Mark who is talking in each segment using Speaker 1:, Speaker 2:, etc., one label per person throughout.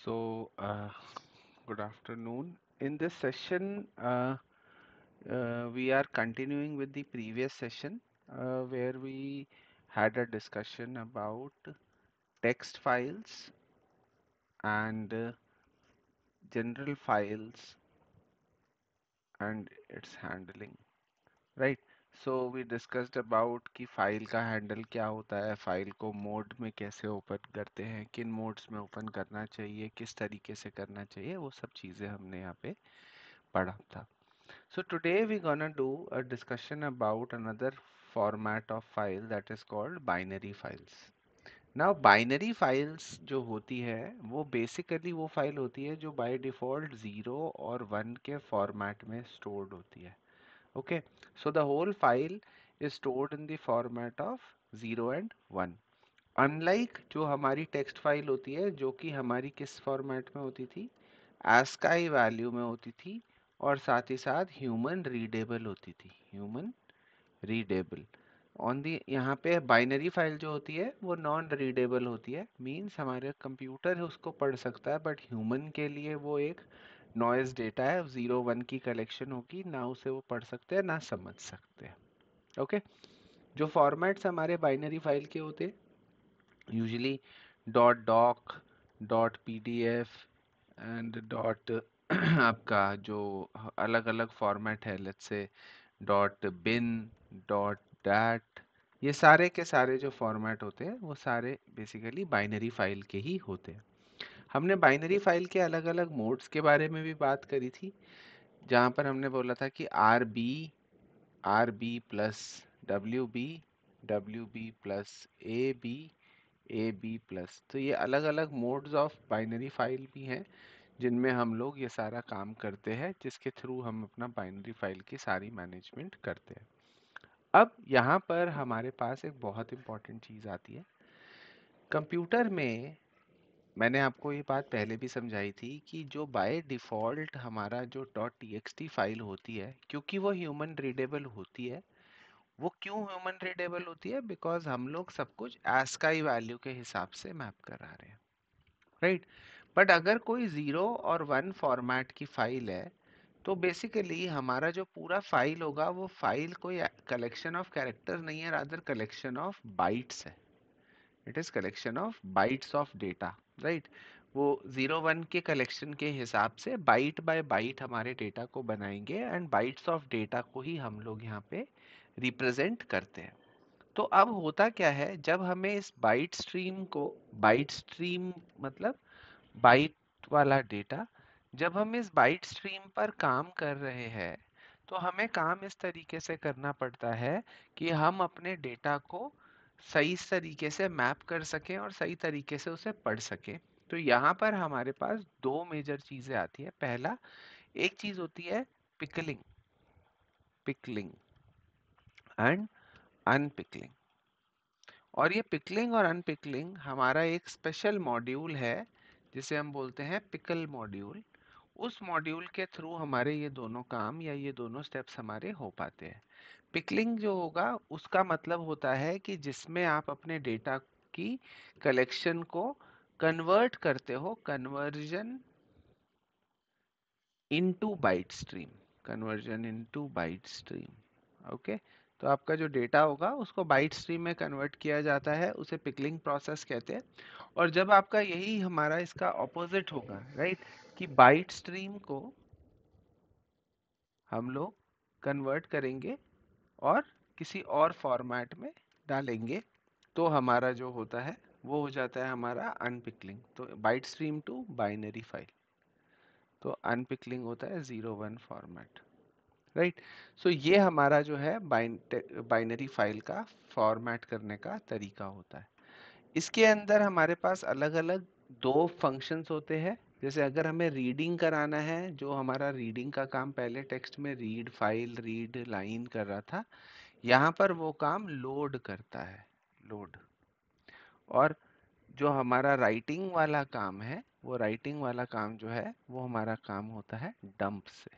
Speaker 1: So, good afternoon. In this session, we are continuing with the previous session where we had a discussion about text files and general files and its handling. Right. So we discussed about कि file का handle क्या होता है, file को mode में कैसे open करते हैं, किन मोड्स में ओपन करना चाहिए, किस तरीके से करना चाहिए, वो सब चीज़ें हमने यहाँ पे पढ़ा था. So today we're gonna do a discussion about another format of file that is called binary files. Now binary files जो होती है वो basically वो फाइल होती है जो by default 0 और 1 के फॉर्मेट में stored होती है. Okay, so the whole file is stored in the format of 0 and 1. Unlike जो हमारी text file होती है जो कि हमारी किस फॉर्मेट में होती थी, ASCII वैल्यू में होती थी और साथ ही साथ ह्यूमन रीडेबल होती थी, ह्यूमन रीडेबल. ऑन दी यहाँ पे बाइनरी फाइल जो होती है वो नॉन रीडेबल होती है, मीन्स हमारे कंप्यूटर उसको पढ़ सकता है बट ह्यूमन के लिए वो एक नॉइज डेटा है, 0 1 की कलेक्शन होगी, ना उसे वो पढ़ सकते हैं ना समझ सकते हैं. ओके, जो फॉर्मेट्स हमारे बाइनरी फाइल के होते हैं usually dot doc, dot PDF and dot आपका जो अलग अलग फॉर्मेट है, let's say dot bin, dot that, ये सारे के सारे जो फॉर्मेट होते हैं वो सारे बेसिकली बाइनरी फाइल के ही होते हैं. हमने बाइनरी फाइल के अलग अलग मोड्स के बारे में भी बात करी थी, जहाँ पर हमने बोला था कि R B plus W B plus A B plus, तो ये अलग अलग मोड्स ऑफ बाइनरी फाइल भी हैं जिनमें हम लोग ये सारा काम करते हैं, जिसके थ्रू हम अपना बाइनरी फाइल की सारी मैनेजमेंट करते हैं. अब यहाँ पर हमारे पास एक बहुत इंपॉर्टेंट चीज़ आती है कंप्यूटर में. मैंने आपको ये बात पहले भी समझाई थी कि जो बाय डिफ़ॉल्ट हमारा जो .txt फाइल होती है, क्योंकि वो ह्यूमन रीडेबल होती है. वो क्यों ह्यूमन रीडेबल होती है? बिकॉज हम लोग सब कुछ ASCII वैल्यू के हिसाब से मैप करा रहे हैं, राइट. बट अगर कोई 0 और 1 फॉर्मेट की फाइल है तो बेसिकली हमारा जो पूरा फाइल होगा वो फाइल कोई कलेक्शन ऑफ कैरेक्टर नहीं है, रादर कलेक्शन ऑफ बाइट्स है. It is collection of bytes of data, right. वो 0 1 के कलेक्शन के हिसाब से बाइट बाय बाइट हमारे डेटा को बनाएंगे एंड बाइट्स ऑफ डेटा को ही हम लोग यहाँ पे रिप्रेजेंट करते हैं. तो अब होता क्या है, जब हमें इस बाइट स्ट्रीम को, बाइट स्ट्रीम मतलब बाइट वाला डेटा, जब हम इस बाइट स्ट्रीम पर काम कर रहे हैं तो हमें काम इस तरीके से करना पड़ता है कि हम अपने डेटा को सही तरीके से मैप कर सकें और सही तरीके से उसे पढ़ सकें. तो यहाँ पर हमारे पास दो मेजर चीजें आती है. पहला एक चीज होती है पिकलिंग, पिकलिंग एंड अनपिकलिंग. और ये पिकलिंग और अनपिकलिंग हमारा एक स्पेशल मॉड्यूल है जिसे हम बोलते हैं पिकल मॉड्यूल. उस मॉड्यूल के थ्रू हमारे ये दोनों काम या ये दोनों स्टेप्स हमारे हो पाते हैं. पिकलिंग जो होगा उसका मतलब होता है कि जिसमें आप अपने डेटा की कलेक्शन को कन्वर्ट करते हो, conversion into byte stream, conversion into byte stream. Okay, तो आपका जो डेटा होगा उसको बाइट स्ट्रीम में कन्वर्ट किया जाता है, उसे पिकलिंग प्रोसेस कहते हैं. और जब आपका यही हमारा इसका ऑपोजिट होगा, राइट, कि बाइट स्ट्रीम को हम लोग कन्वर्ट करेंगे और किसी और फॉर्मेट में डालेंगे, तो हमारा जो होता है वो हो जाता है हमारा अनपिकलिंग. तो byte stream to binary file, तो अनपिकलिंग होता है 0 1 फॉर्मेट, राइट. सो ये हमारा जो है बाइनरी फाइल का फॉर्मेट करने का तरीका होता है. इसके अंदर हमारे पास अलग अलग दो फंक्शंस होते हैं. जैसे अगर हमें रीडिंग कराना है, जो हमारा रीडिंग का काम पहले टेक्स्ट में रीड फाइल, रीड लाइन कर रहा था, यहाँ पर वो काम लोड करता है, लोड. और जो हमारा राइटिंग वाला काम है, वो राइटिंग वाला काम जो है वो हमारा काम होता है डंप से,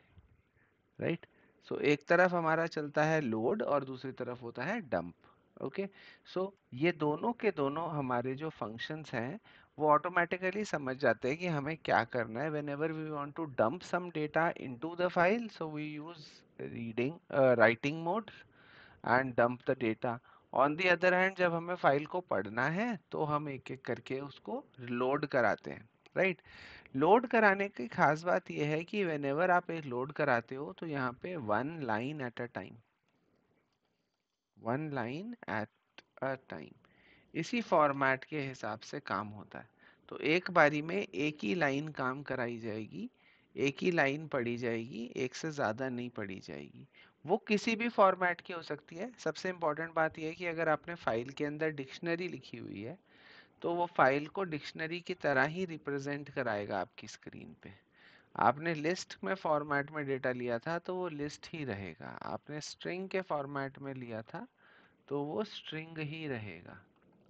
Speaker 1: राइट. सो एक तरफ हमारा चलता है लोड और दूसरी तरफ होता है डंप. ओके, सो ये दोनों के दोनों हमारे जो फंक्शंस हैं वो ऑटोमेटिकली समझ जाते हैं कि हमें क्या करना है। Whenever we want to dump some data into the file, so we use reading writing mode and dump the data. On the other hand जब हमें फाइल को पढ़ना है तो हम एक एक करके उसको लोड कराते हैं, राइट। लोड कराने की खास बात यह है कि व्हेनेवर आप एक लोड कराते हो तो यहाँ पे one line at a time, one line at a time, इसी फॉर्मेट के हिसाब से काम होता है। तो एक बारी में एक ही लाइन काम कराई जाएगी, एक ही लाइन पढ़ी जाएगी, एक से ज़्यादा नहीं पढ़ी जाएगी। वो किसी भी फॉर्मेट की हो सकती है। सबसे इम्पोर्टेंट बात यह है कि अगर आपने फाइल के अंदर डिक्शनरी लिखी हुई है तो वो फाइल को डिक्शनरी की तरह ही रिप्रेजेंट कराएगा आपकी स्क्रीन पे। आपने लिस्ट में फॉर्मेट में डेटा लिया था तो वो लिस्ट ही रहेगा, आपने स्ट्रिंग के फॉर्मेट में लिया था तो वो स्ट्रिंग ही रहेगा,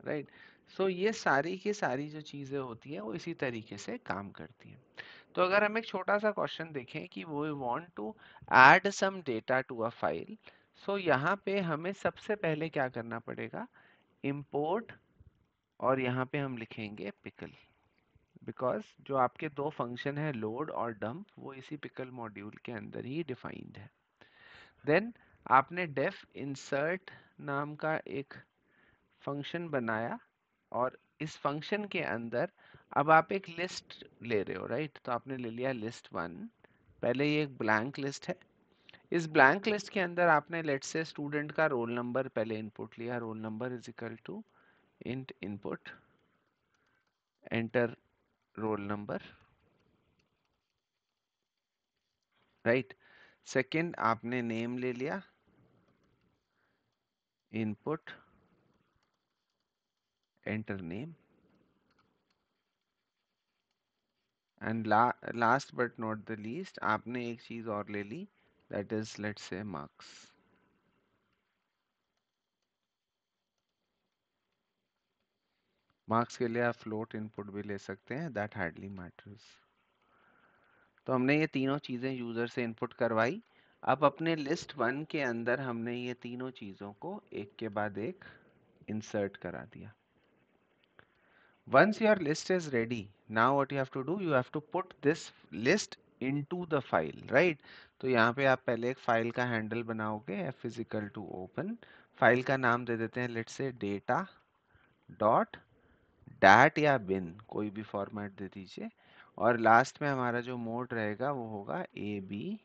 Speaker 1: राइट। सो ये सारी की सारी जो चीजें होती हैं वो इसी तरीके से काम करती हैं। तो अगर हम एक छोटा सा क्वेश्चन देखें कि वो want to add some data to a file, so यहाँ पे हमें सबसे पहले क्या करना पड़ेगा, इंपोर्ट, और यहाँ पे हम लिखेंगे पिकल, बिकॉज जो आपके दो फंक्शन है लोड और डंप वो इसी पिकल मॉड्यूल के अंदर ही डिफाइंड है। देन आपने डेफ इंसर्ट नाम का एक फंक्शन बनाया, और इस फंक्शन के अंदर अब आप एक लिस्ट ले रहे हो, राइट। तो आपने ले लिया लिस्ट वन, पहले ये एक ब्लैंक लिस्ट है। इस ब्लैंक लिस्ट के अंदर आपने लेट्स से स्टूडेंट का रोल नंबर पहले इनपुट लिया, roll number is equal to int input enter roll number, right. Second आपने नेम ले लिया, input enter name, and last but not the least आपने एक चीज और ले ली, that is let's say marks. Marks के लिए आप फ्लोट इनपुट भी ले सकते हैं, दैट हार्डली मैटर्स। तो हमने ये तीनों चीजें यूजर से इनपुट करवाई। अब अपने लिस्ट वन के अंदर हमने ये तीनों चीजों को एक के बाद एक इंसर्ट करा दिया। Once your list is ready, now what you have to do, you have to put this list into the file, right? तो यहाँ पे आप पहले एक फाइल का हैंडल बनाओगे, f is equal to open, file का नाम दे देते हैं let's say data dot dat या bin, कोई भी फॉर्मेट दे दीजिए, और लास्ट में हमारा जो मोड रहेगा वो होगा ए बी,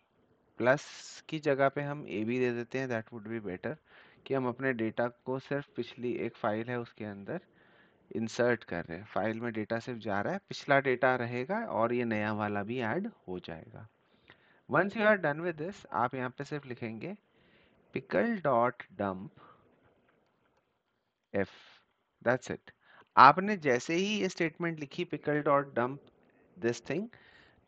Speaker 1: प्लस की जगह पे हम ए बी दे देते हैं, दैट वुड बी बेटर, कि हम अपने डेटा को सिर्फ पिछली एक फाइल है उसके अंदर इंसर्ट कर रहे हैं। फाइल में डेटा सिर्फ जा रहा है, पिछला डेटा रहेगा और ये नया वाला भी ऐड हो जाएगा। Once you are done with this, आप यहाँ पे सिर्फ लिखेंगे pickle dot dump f, that's it. आपने जैसे ही ये स्टेटमेंट लिखी pickle dot dump this thing,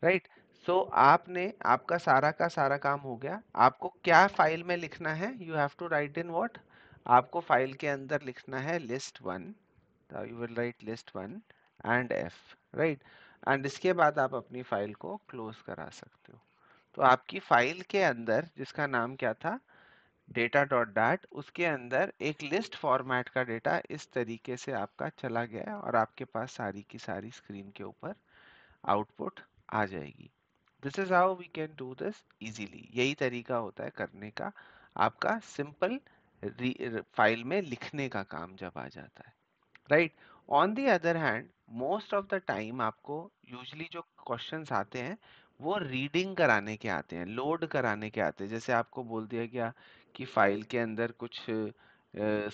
Speaker 1: right, so आपने आपका सारा का सारा काम हो गया। आपको क्या फाइल में लिखना है, you have to write in what, आपको फाइल के अंदर लिखना है list one, you will write list 1 and f, right, and इसके बाद आप अपनी फाइल को क्लोज करा सकते हो। तो आपकी फाइल के अंदर जिसका नाम क्या था, डेटा डॉट डैट, उसके अंदर एक लिस्ट फॉर्मेट का डेटा इस तरीके से आपका चला गया है और आपके पास सारी की सारी स्क्रीन के ऊपर आउटपुट आ जाएगी। This is how we can do this easily. यही तरीका होता है करने का, आपका सिंपल फाइल में लिखने का काम जब आ जाता है, right. On the other hand most of the time आपको यूजली जो क्वेश्चंस आते हैं वो रीडिंग कराने के आते हैं, लोड कराने के आते हैं। जैसे आपको बोल दिया गया कि फाइल के अंदर कुछ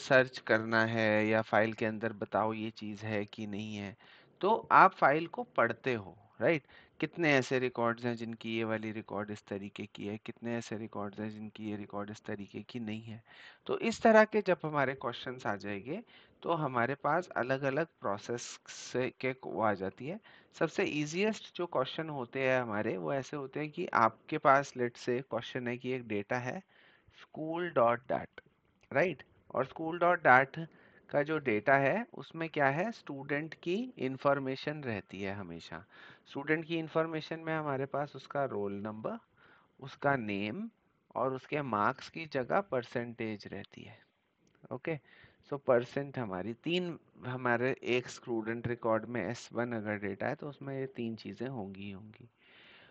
Speaker 1: सर्च करना है या फाइल के अंदर बताओ ये चीज़ है कि नहीं है, तो आप फाइल को पढ़ते हो, राइट। कितने ऐसे रिकॉर्ड्स हैं जिनकी ये वाली रिकॉर्ड इस तरीके की है, कितने ऐसे रिकॉर्ड्स हैं जिनकी ये रिकॉर्ड इस तरीके की नहीं है। तो इस तरह के जब हमारे क्वेश्चंस आ जाएंगे तो हमारे पास अलग अलग प्रोसेस से के वो आ जाती है। सबसे इजीएस्ट जो क्वेश्चन होते हैं हमारे वो ऐसे होते हैं कि आपके पास लेट से क्वेश्चन है कि एक डेटा है स्कूल डॉट डैट, राइट, और स्कूल डॉट डैट का जो डेटा है उसमें क्या है, स्टूडेंट की इंफॉर्मेशन रहती है हमेशा। स्टूडेंट की इंफॉर्मेशन में हमारे पास उसका रोल नंबर, उसका नेम और उसके मार्क्स की जगह परसेंटेज रहती है, ओके। सो परसेंट हमारी तीन, हमारे एक स्टूडेंट रिकॉर्ड में S1 अगर डेटा है तो उसमें ये तीन चीजें होंगी ही होंगी।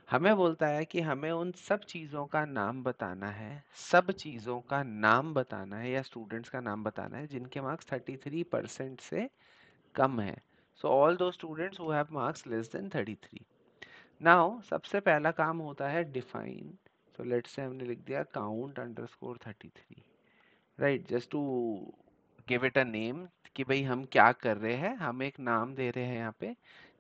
Speaker 1: हमें बोलता है कि हमें उन सब चीजों का नाम बताना है, सब चीजों का नाम बताना है या स्टूडेंट्स का नाम बताना है जिनके मार्क्स 33% से कम है। सो ऑल दो students who have marks less than 33। Now सबसे पहला काम होता है डिफाइन। सो लेट्स से हमने लिख दिया count underscore 33, right, just to give it a name कि भाई हम क्या कर रहे हैं, हम एक नाम दे रहे हैं यहाँ पे,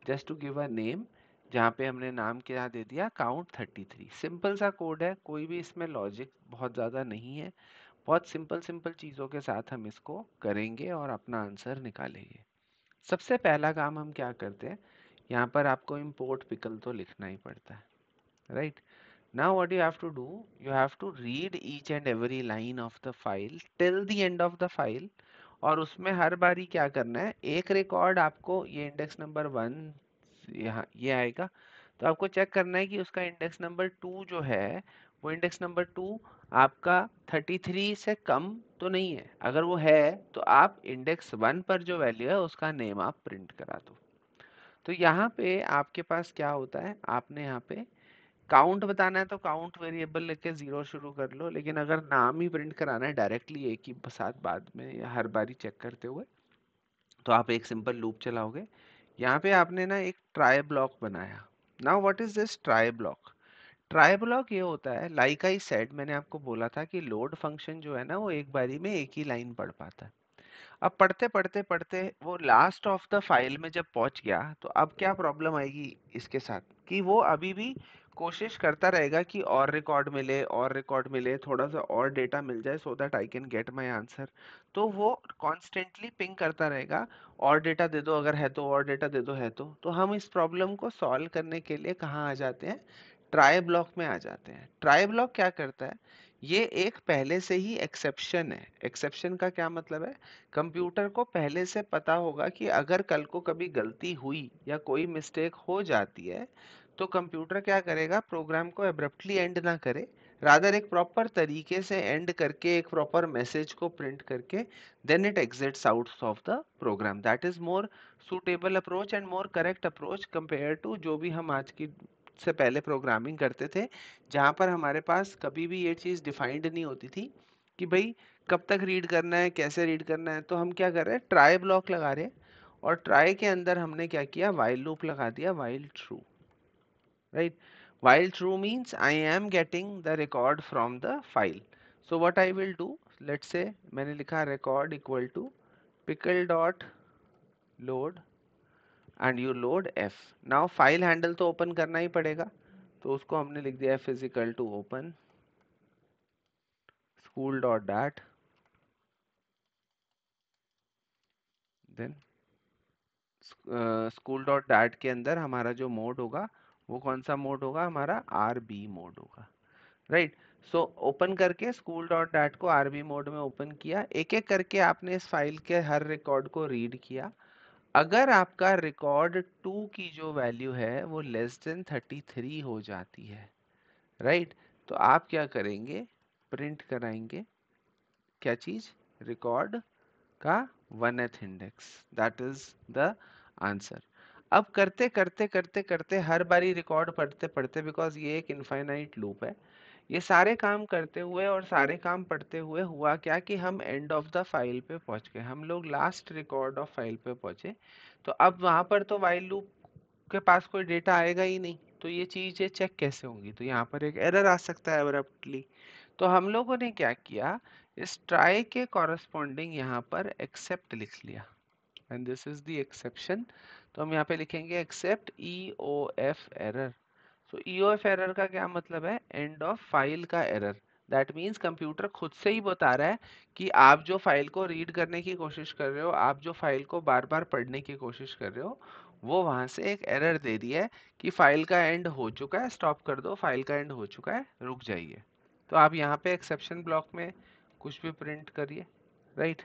Speaker 1: just to give a name, जहाँ पे हमने नाम क्या दे दिया, काउंट 33। सिंपल सा कोड है, कोई भी इसमें लॉजिक बहुत ज़्यादा नहीं है, बहुत सिंपल सिंपल चीज़ों के साथ हम इसको करेंगे और अपना आंसर निकालेंगे। सबसे पहला काम हम क्या करते हैं, यहाँ पर आपको इम्पोर्ट पिकल तो लिखना ही पड़ता है, right. Now what you have to do, you have to read each and every line of the file till the end of the file, और उसमें हर बारी क्या करना है, एक रिकॉर्ड आपको ये इंडेक्स नंबर 1 यहाँ ये आएगा, तो आपको चेक करना है कि उसका इंडेक्स नंबर 2 जो है वो इंडेक्स नंबर 2 आपका 33 से कम तो नहीं है। अगर वो है तो आप इंडेक्स 1 पर जो वैल्यू है उसका नेम आप प्रिंट करा दो। तो यहाँ पे आपके पास क्या होता है, आपने यहाँ पे काउंट बताना है तो काउंट वेरिएबल लेके 0 शुरू कर लो, लेकिन अगर नाम ही प्रिंट कराना है डायरेक्टली एक ही साथ बाद में या हर बारी चेक करते हुए, तो आप एक सिंपल लूप चलाओगे। यहाँ पे आपने ना एक ट्राई ब्लॉक बनाया। Now what is this try block? Try block ये होता है, लाइक आई सेड, मैंने आपको बोला था कि लोड फंक्शन जो है ना वो एक बारी में एक ही लाइन पढ़ पाता है। अब पढ़ते पढ़ते पढ़ते वो लास्ट ऑफ द फाइल में जब पहुंच गया, तो अब क्या प्रॉब्लम आएगी इसके साथ, कि वो अभी भी कोशिश करता रहेगा कि और रिकॉर्ड मिले और रिकॉर्ड मिले, थोड़ा सा और डेटा मिल जाए so that I can get my answer. तो वो कॉन्स्टेंटली पिंग करता रहेगा, और डेटा दे दो अगर है तो, और डेटा दे दो है तो हम इस प्रॉब्लम को सॉल्व करने के लिए कहाँ आ जाते हैं, ट्राई ब्लॉक में आ जाते हैं। ट्राई ब्लॉक क्या करता है, ये एक पहले से ही एक्सेप्शन है। एक्सेप्शन का क्या मतलब है, कंप्यूटर को पहले से पता होगा कि अगर कल को कभी गलती हुई या कोई मिस्टेक हो जाती है, तो कंप्यूटर क्या करेगा, प्रोग्राम को एब्रप्टली एंड ना करे, रादर एक प्रॉपर तरीके से एंड करके एक प्रॉपर मैसेज को प्रिंट करके then it exits out of the program. That is more suitable approach and more correct approach compare to जो भी हम आज की से पहले प्रोग्रामिंग करते थे, जहां पर हमारे पास कभी भी ये चीज डिफाइंड नहीं होती थी कि भाई कब तक रीड करना है, कैसे रीड करना है। तो हम क्या कर रहे हैं, ट्राई ब्लॉक लगा रहे हैं, और ट्राई के अंदर हमने क्या किया, वाइल लूप लगा दिया, while true, right. While true means I am getting the record from the file. So what I will do, let's say मैंने लिखा record equal to pickle dot load and you load F. Now file handle तो open करना ही पड़ेगा, तो उसको हमने लिख दिया F is equal to open school dot dat, then school dot dat के अंदर हमारा जो मोड होगा वो कौन सा मोड होगा, हमारा आरबी मोड होगा, राइट। सो ओपन करके स्कूल डॉट डैट को आरबी मोड में ओपन किया, एक एक करके आपने इस फाइल के हर रिकॉर्ड को रीड किया। अगर आपका रिकॉर्ड 2 की जो वैल्यू है वो लेस देन 33 हो जाती है, राइट, तो आप क्या करेंगे, प्रिंट कराएंगे क्या चीज, रिकॉर्ड का 1th index, that is the answer. अब करते करते करते करते हर बारी रिकॉर्ड पढ़ते पढ़ते, बिकॉज ये एक इनफाइनाइट लूप है, ये सारे काम करते हुए और सारे काम पढ़ते हुए हुआ क्या कि हम एंड ऑफ द फाइल पे पहुंच गए, हम लोग लास्ट रिकॉर्ड ऑफ फाइल पे पहुंचे। तो अब वहां पर तो वाइल लूप के पास कोई डेटा आएगा ही नहीं, तो ये चीजें चेक कैसे होंगी, तो यहाँ पर एक एरर आ सकता है अब्रप्टली। तो हम लोगों ने क्या किया, इस ट्राई के कॉरस्पॉन्डिंग यहाँ पर एक्सेप्ट लिख लिया, and this is the exception. तो हम यहाँ पे लिखेंगे एक्सेप्ट ई ओ एफ एरर। सो ई ओ एफ एरर का क्या मतलब है, एंड ऑफ फाइल का एरर। दैट मीन्स कंप्यूटर खुद से ही बता रहा है कि आप जो फाइल को रीड करने की कोशिश कर रहे हो, आप जो फाइल को बार बार पढ़ने की कोशिश कर रहे हो, वो वहां से एक एरर दे दी है कि फाइल का एंड हो चुका है, स्टॉप कर दो, फाइल का एंड हो चुका है, रुक जाइए। तो आप यहाँ पे एक्सेप्शन ब्लॉक में कुछ भी प्रिंट करिए, राइट।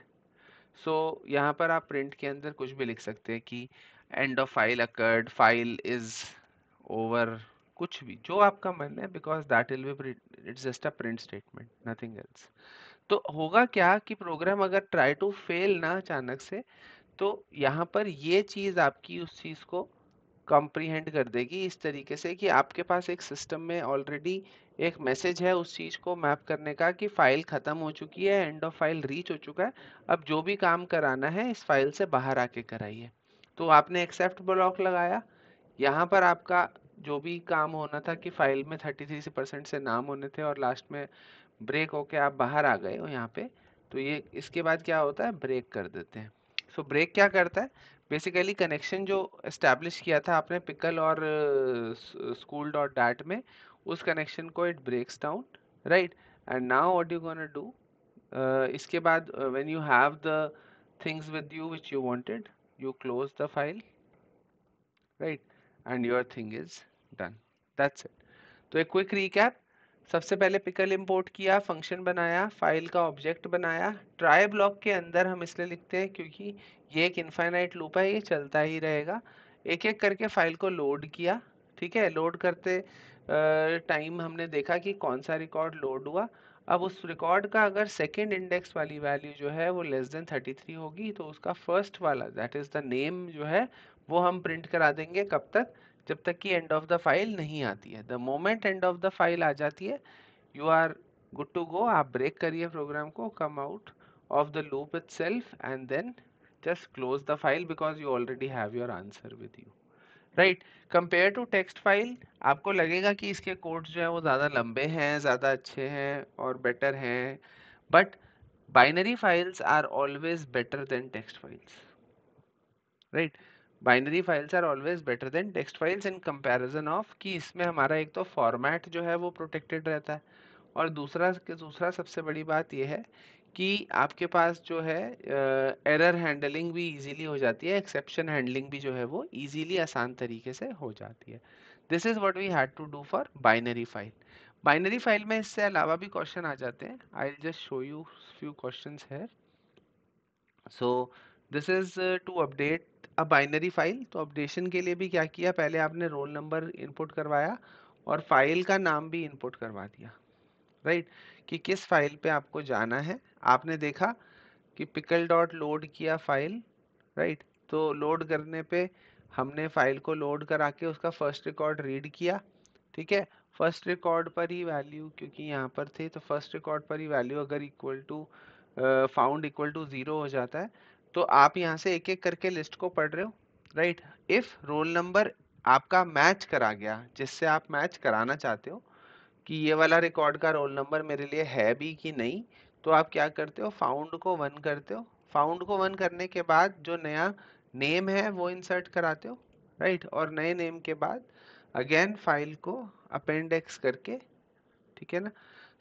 Speaker 1: सो यहाँ पर आप प्रिंट के अंदर कुछ भी लिख सकते हैं कि end of file occurred, file is over, कुछ भी जो आपका मन है, because that will be, it's just a print statement, nothing else. तो होगा क्या कि प्रोग्राम अगर ट्राई टू फेल ना अचानक से, तो यहाँ पर ये चीज आपकी उस चीज को कॉम्प्रिहेंड कर देगी इस तरीके से कि आपके पास एक सिस्टम में ऑलरेडी एक मैसेज है उस चीज को मैप करने का कि फाइल खत्म हो चुकी है, एंड ऑफ फाइल रीच हो चुका है, अब जो भी काम कराना है इस फाइल से बाहर आके कराइए। तो आपने एक्सेप्ट ब्लॉक लगाया, यहाँ पर आपका जो भी काम होना था कि फाइल में 33% से नाम होने थे और लास्ट में ब्रेक होके आप बाहर आ गए हो यहाँ पे, तो ये इसके बाद क्या होता है, ब्रेक कर देते हैं। सो ब्रेक क्या करता है, बेसिकली कनेक्शन जो एस्टैब्लिश किया था आपने पिकल और स्कूल डॉट डैट में, उस कनेक्शन को it breaks down, right. And now what you gonna do, इसके बाद when you have the things with you which you wanted, you close the file, right, and your thing is done. That's it. तो एक quick recap, सबसे पहले pickle import किया, function बनाया, file का object बनाया। ट्राई ब्लॉक के अंदर हम इसलिए लिखते हैं क्योंकि ये एक इनफाइनाइट लूप है, ये चलता ही रहेगा। एक एक करके फाइल को लोड किया, ठीक है। लोड करते टाइम हमने देखा कि कौन सा रिकॉर्ड लोड हुआ। अब उस रिकॉर्ड का अगर सेकेंड इंडेक्स वाली वैल्यू जो है वो लेस देन 33 होगी, तो उसका फर्स्ट वाला दैट इज द नेम जो है वो हम प्रिंट करा देंगे। कब तक, जब तक कि एंड ऑफ द फाइल नहीं आती है। The moment end of the file आ जाती है, you are good to go. आप ब्रेक करिए प्रोग्राम को, come out of the loop itself and then just close the file because you already have your answer with you, right? Compare to text file, आपको लगेगा कि इसके codes जो है वो ज़्यादा लंबे हैं, ज़्यादा अच्छे हैं और बेटर हैं, but binary files are always better than text files, right. Binary files are always better than text files in comparison of कि इसमें हमारा एक तो फॉर्मेट जो है वो प्रोटेक्टेड रहता है, और दूसरा सबसे बड़ी बात यह है कि आपके पास जो है एरर हैंडलिंग भी इजीली हो जाती है, एक्सेप्शन हैंडलिंग भी जो है वो इजीली आसान तरीके से हो जाती है। This is what we had to do for binary file. Binary file में इससे अलावा भी क्वेश्चन आ जाते हैं, I will just show you few questions है। So this is to update a binary file. तो अपडेशन के लिए भी क्या किया, पहले आपने रोल नंबर इनपुट करवाया और फाइल का नाम भी इनपुट करवा दिया, राइट, कि किस फाइल पे आपको जाना है। आपने देखा कि पिकल डॉट लोड किया फाइल, राइट, तो लोड करने पे हमने फाइल को लोड करा के उसका फर्स्ट रिकॉर्ड रीड किया, ठीक है। फर्स्ट रिकॉर्ड पर ही वैल्यू क्योंकि यहाँ पर थे, तो फर्स्ट रिकॉर्ड पर ही वैल्यू अगर equal to found equal to 0 हो जाता है, तो आप यहाँ से एक एक करके लिस्ट को पढ़ रहे हो, राइट। इफ रोल नंबर आपका मैच करा गया जिससे आप मैच कराना चाहते हो कि ये वाला रिकॉर्ड का रोल नंबर मेरे लिए है भी कि नहीं, तो आप क्या करते हो, फाउंड को 1 करते हो। फाउंड को 1 करने के बाद जो नया नेम है वो इंसर्ट कराते हो, राइट, और नए नेम के बाद अगेन फाइल को अपेंडेक्स करके, ठीक है ना।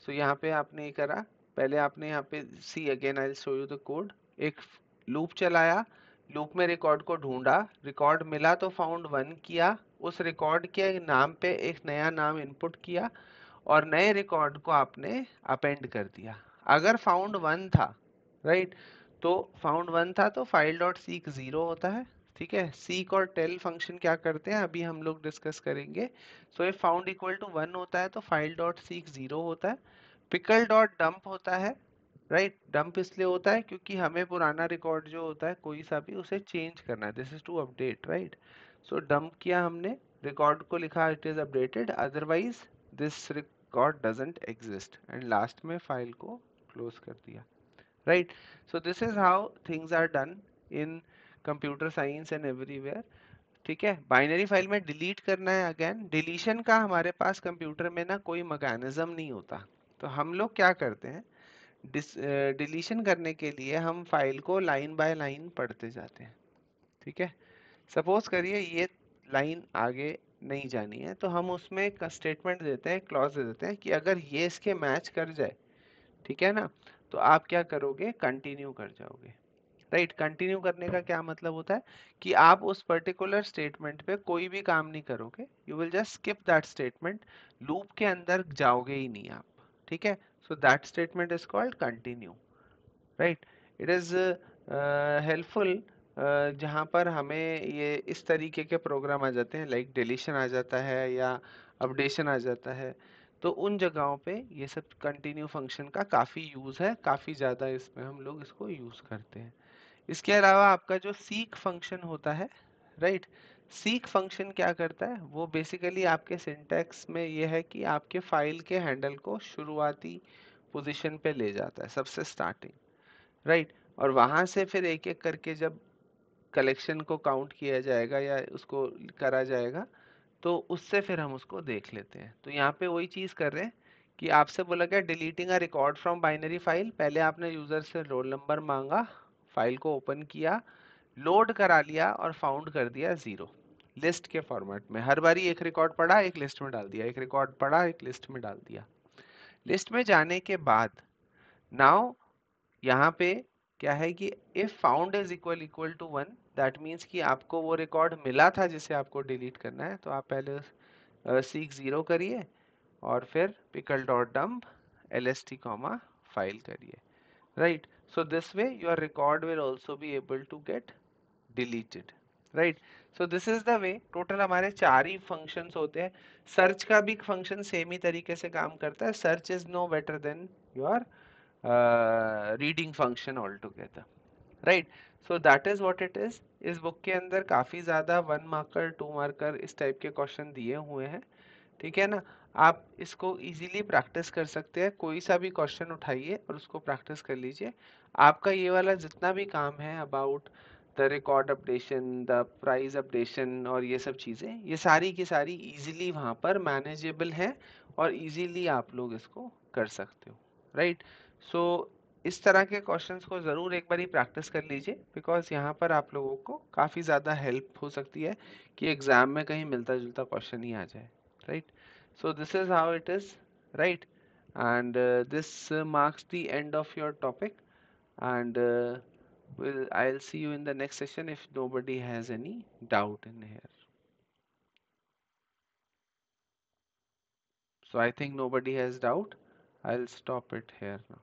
Speaker 1: सो यहाँ पे आपने ये करा, पहले आपने यहाँ पे see again I will show you the code, एक लूप चलाया, लूप में रिकॉर्ड को ढूंढा, रिकॉर्ड मिला तो फाउंड 1 किया, उस रिकॉर्ड के नाम पे एक नया नाम इनपुट किया और नए रिकॉर्ड को आपने अपेंड कर दिया। अगर फाउंड 1 था, राइट, तो फाउंड 1 था तो फाइल डॉट सीक 0 होता है, ठीक है। सीक और टेल फंक्शन क्या करते हैं अभी हम लोग डिस्कस करेंगे। So if found equal to 1 होता है तो फाइल डॉट सीक 0 होता है। पिकल डॉट डंप होता है, राइट, डंप इसलिए होता है क्योंकि हमें पुराना रिकॉर्ड जो होता है कोई सा भी उसे चेंज करना है, this is to update, right. So dump किया हमने, रिकॉर्ड को लिखा it is updated, otherwise this record doesn't exist, and last में फाइल को क्लोज कर दिया, right. So this is how things are done in computer science and everywhere, ठीक है। बाइनरी फाइल में डिलीट करना है, अगेन डिलीशन का हमारे पास कंप्यूटर में ना कोई मैकेनिज्म नहीं होता, तो हम लोग क्या करते हैं, डिलीशन करने के लिए हम फाइल को लाइन बाय लाइन पढ़ते जाते हैं, ठीक है। सपोज करिए ये लाइन आगे नहीं जानी है, तो हम उसमें एक स्टेटमेंट देते हैं, क्लॉज दे देते हैं कि अगर ये इसके मैच कर जाए, ठीक है ना, तो आप क्या करोगे, कंटिन्यू कर जाओगे, राइट। कंटिन्यू करने का क्या मतलब होता है कि आप उस पर्टिकुलर स्टेटमेंट पे कोई भी काम नहीं करोगे, you will just skip that statement, loop के अंदर जाओगे ही नहीं आप, ठीक है। So that statement is called continue, right. It is helpful जहाँ पर हमें ये इस तरीके के प्रोग्राम आ जाते हैं, लाइक डिलीशन आ जाता है या अपडेशन आ जाता है, तो उन जगहों पे ये सब कंटिन्यू फंक्शन का काफी यूज है, काफी ज्यादा इसमें हम लोग इसको यूज करते हैं। इसके अलावा आपका जो सीक फंक्शन होता है, राइट, सीक फंक्शन क्या करता है, वो बेसिकली आपके सिंटैक्स में ये है कि आपके फाइल के हैंडल को शुरुआती पोजीशन पे ले जाता है, सबसे स्टार्टिंग, राइट, और वहां से फिर एक एक करके जब कलेक्शन को काउंट किया जाएगा या उसको करा जाएगा, तो उससे फिर हम उसको देख लेते हैं। तो यहाँ पे वही चीज कर रहे हैं कि आपसे बोला गया deleting a record from binary file. पहले आपने यूजर से रोल नंबर मांगा, फाइल को ओपन किया, लोड करा लिया और फाउंड कर दिया 0 लिस्ट के फॉर्मेट में। हर बारी एक रिकॉर्ड पढ़ा, एक लिस्ट में डाल दिया, एक रिकॉर्ड पढ़ा, एक लिस्ट में डाल दिया। लिस्ट में जाने के बाद नाउ यहाँ पे क्या है कि if found is equal equal to 1, that means कि आपको वो रिकॉर्ड मिला था जिसे आपको डिलीट करना है, तो आप पहले सीक 0 करिए और फिर pickle dot dump lst comma file करिए, right. So this way your record will also be able to get deleted, right. So this is the way. Total हमारे 4 ही फंक्शंस होते हैं। सर्च का भी फंक्शन सेम ही तरीके से काम करता है। Search is no better than your reading function all together, right. So that is what it is. इस बुक के अंदर काफी ज्यादा 1 मार्कर 2 मार्कर इस टाइप के क्वेश्चन दिए हुए हैं, ठीक है ना। आप इसको इजीली प्रैक्टिस कर सकते हैं। कोई सा भी क्वेश्चन उठाइए और उसको प्रैक्टिस कर लीजिए। आपका ये वाला जितना भी काम है about the record updation, the price updation और ये सब चीजें, ये सारी की सारी इजीली वहां पर मैनेजेबल है और इजीली आप लोग इसको कर सकते हो, राइट। सो इस तरह के क्वेश्चंस को जरूर एक बारी प्रैक्टिस कर लीजिए, बिकॉज यहाँ पर आप लोगों को काफी ज्यादा हेल्प हो सकती है कि एग्जाम में कहीं मिलता जुलता क्वेश्चन ही आ जाए, right? So this is how it is, right? And this marks the end of your topic, and I'll see you in the next session if nobody has any doubt in here. So I think nobody has doubt. I'll stop it here now.